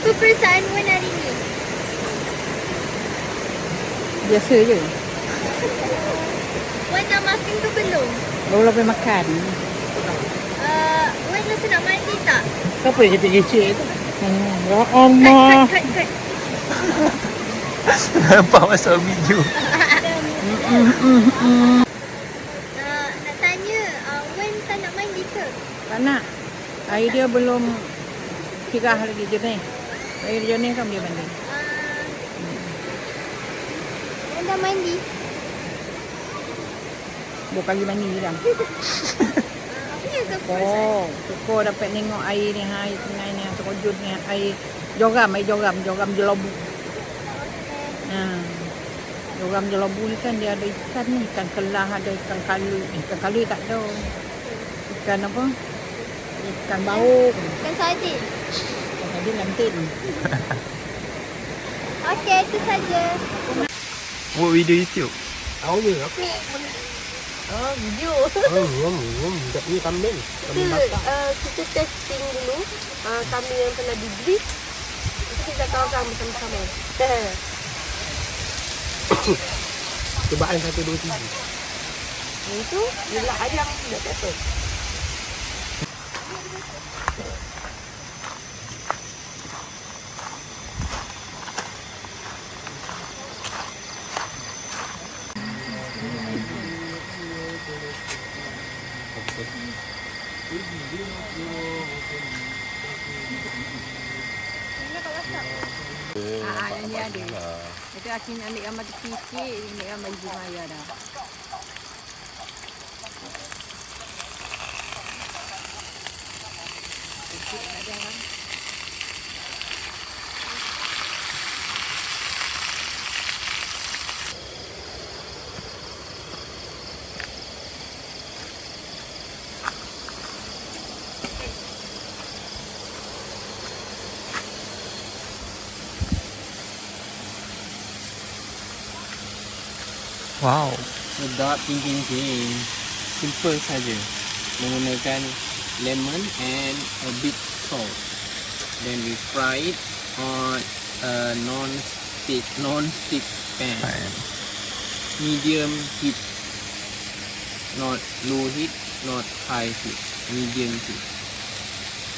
Apa perasaan Wan hari ni? Biasa je. Wan dah makan ke belum? Baru boleh makan. Wan rasa nak mandi tak? Apa yang kecil-kecil tu? Ya Allah. Cut. Nampak masuk video. Nak tanya, Wan tak nak mandi ke? Tak nak. Air dia belum kirah lagi jernih. Air jernih kan dia mandi. Wan dah mandi? 2 kali mandi je dah. Apa yang kau perasaan? Syukur dapat tengok air ni, air sungai ni, terkejut ni, air joram jelabu. Joram jelabu ni kan dia ada ikan ni, ikan kelah, ada ikan kalu. Ikan kalu tak ada. Ikan apa? Ikan baung. Ikan sardin? Ikan sardin lantin. Okey, itu saja. Buat video YouTube. Tahu je apa? Video. Tak ni kambing. Kambing bakar. Kita testing dulu kambing yang telah dibeli. Itu kita kawal bersama-sama. Cubaan 1, 2, 3. Itu ialah ayam tidak kata. Yang ni ada. Itu Akin ambil gambar kecil-kecil, ambil gambar ibu Maya dah. Wow. Sedap king. Simple saja. Menggunakan lemon and a bit salt. Then we fry it on a non-stick pan. Medium heat. Not low heat, not high heat. Medium heat.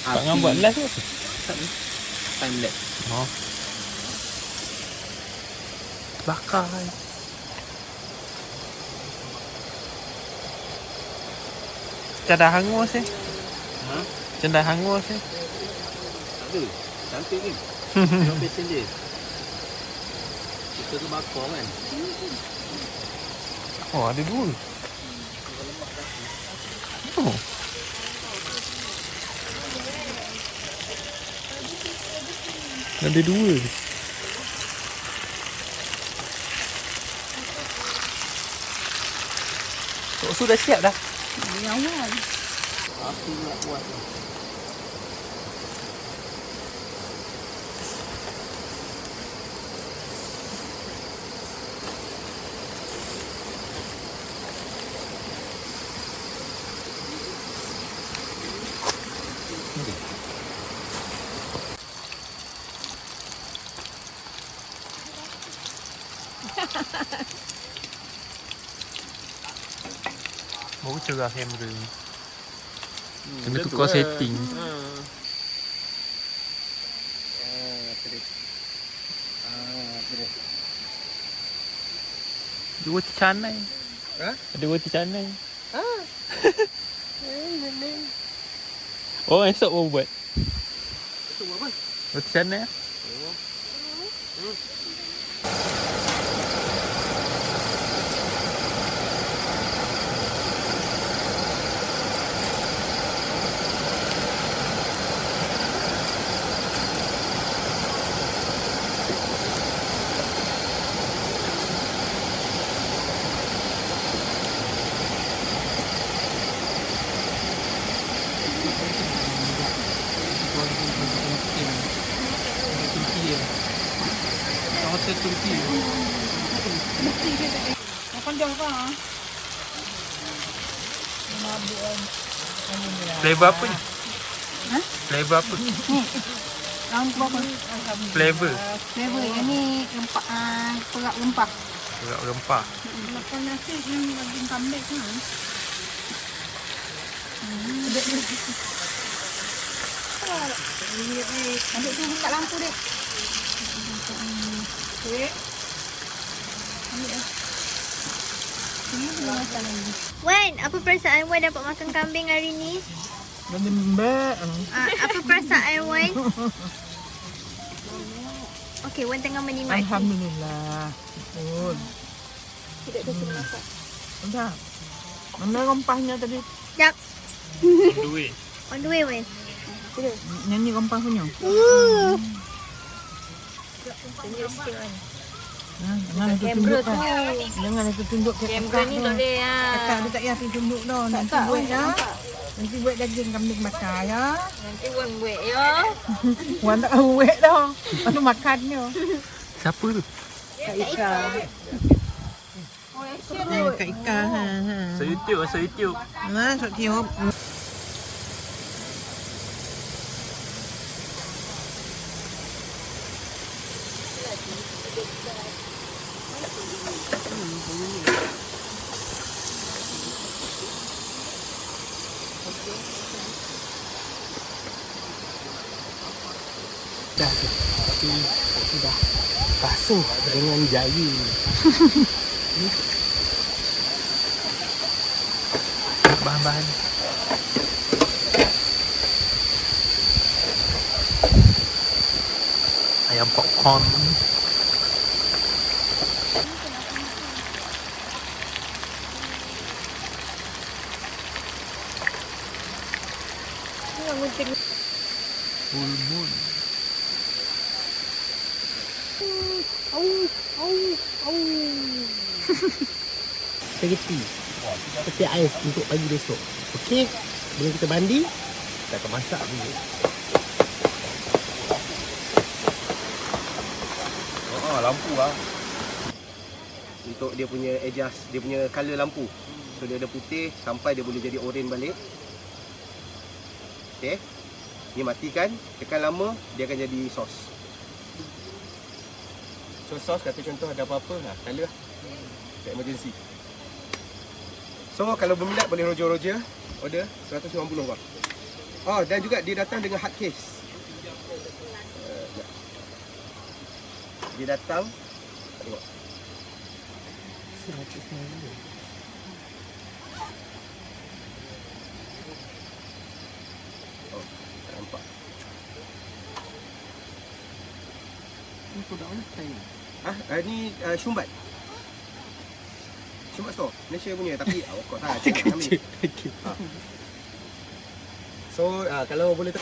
Tak ngam buat last tu. Time lapse. Oh. Bakar. Macam dah hangus eh. Macam dah hangus eh. Tak ada. Cantik ni. Tengok passion dia. Kita tu bakar kan. Oh, ada 2. Oh. Ada 2. Sudah siap dah. Ini awal. Aku nak buat. Baru cerah kamera ni. Kena tukar setting. Dua canai. Ada 2 canai. Oh, esok baru buat. Esok buat apa? 2 canai lah. Hotel Turki. Makan jauh kan? Flavor apa ni? Ha? Flavor apa? Apa? Flavor. Flavor yang ni rempah, perak rempah. Perak rempah. Makan nasi ni daging kambing kan. Adik tu buka lampu dek. Dek. Wan, apa perasaan Wan dapat makan kambing hari ni? Lembek. Apa perasaan Wan? Okey, Wan tengah menikmati. Alhamdulillah. Betul. Dah. Mana rempahnya tadi? Jap, Duit. on the way Wan. Nyanyi rempah punya. Jangan itu tunjuk kan. Jangan itu tunjuk ke Kamera ni tak boleh Kakak dia tak payah pergi tunjuk dah. Nanti buat dah. Nanti buat daging kambing bakar ya. Nanti Wan buat ya. Wan tak tahu buat dah. Baru makannya. Siapa tu? Kak Ika. Kak Ika. Saya YouTube. Nah, sok tiup. Dah tu. Tapi sudah basuh dengan jari. Bahan-bahan. Ayam popcorn. Full moon. Spaghetti. Seperti ais untuk pagi besok. Okey. Bila kita mandi, kita akan masak dulu. Lampu lah. Untuk dia punya adjust, dia punya color lampu. So dia ada putih sampai dia boleh jadi oren balik. Okey. Ni matikan, tekan lama dia akan jadi sos. So sos kata contoh ada apa-apa, color lah. Emergency. So kalau berminat boleh roja-roja, order 190 bang. Oh, dan juga dia datang dengan hard case. Dia datang, tengok. 190. Oh, tak nampak. Ini produk mana saya? Ni Shumbat. Shumbat store, Malaysia punya tapi of course lah, saya nak ambil. So, kalau boleh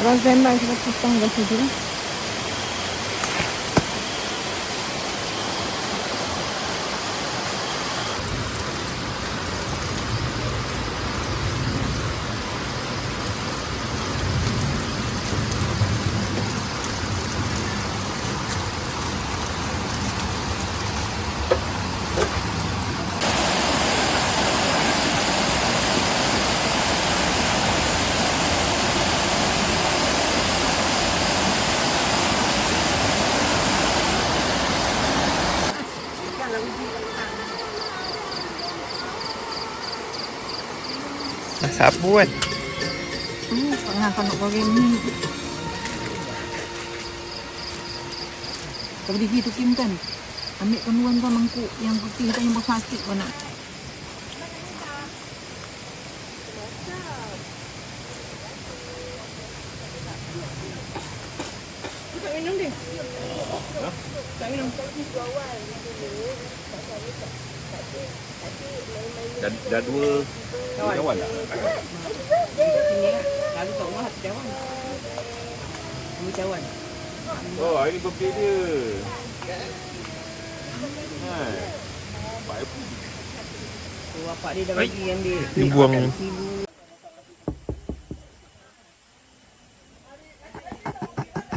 Abang standby kita potong kat situ lah. Masak apa kan? Tengah kau nak goreng ni. Kau beri tu Kim kan? Ambil kenuan kau mangkuk yang putih tu yang bersakit kau nak. minum dia. Tak minum. Dah dua kawan tak? Sini lah. Lalu tak rumah satu cawan. Dua cawan. Oh, hari ni birthday dia. Hai. Baik. So, bapak dia dah bagi yang dia. Dia buang.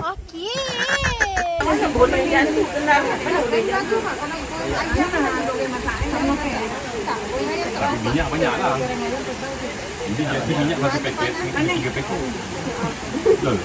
Okey. Boleh ganti tenang. Tapi minyak banyak lah. Jadi minyak satu paket, 3 paket. Betul.